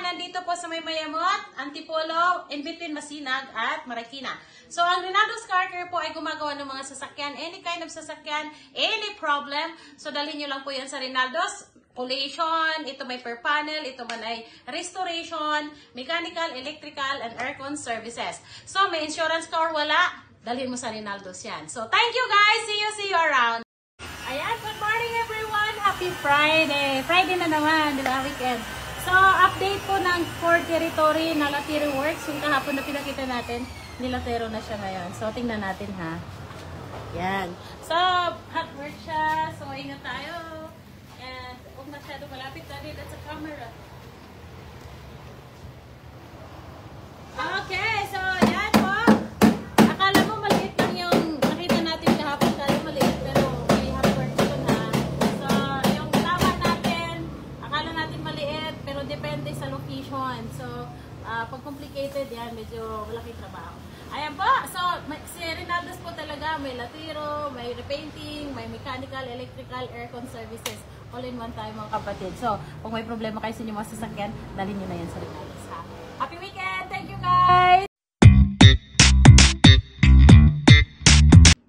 nandito po sa May Mayamot, Antipolo, in between Masinag at Marikina. So, ang Rinaldo's Car Care po ay gumagawa ng mga sasakyan, any kind of sasakyan, any problem. So, dalhin nyo lang po yan sa Rinaldo's. Polation, ito may per panel, ito man ay restoration, mechanical, electrical, and aircon services. So, may insurance ka or wala, dalhin mo sa Rinaldo's yan. So, thank you guys! See you around! Ayan, good morning everyone! Happy Friday! Friday na naman, di ba? Weekend. So, update po ng Ford Territory na Latero Works. Yung kahapon na pinakita natin, nilatero na siya ngayon. So, tingnan natin ha. Yan. So, hot work siya. So, ingat tayo. And, huwag masyado malapit na rin at sa camera. Okay, so, yan po. Akala mo maliit lang yung nakita natin kahapon tayo maliit. Pero, may hot work ito na. So, yung tama natin, akala natin maliit. Pero, depende sa location. So, pag complicated yan, medyo malaking trabaho. Ayan po. So, si Rinaldo's po talaga, may latero, may repainting, may mechanical, electrical, aircon services. All in one time mga kapatid. So, kung may problema kayo sa inyong mga sasakyan, dalhin nyo na yan sa Rinaldo's ha. Happy weekend! Thank you guys!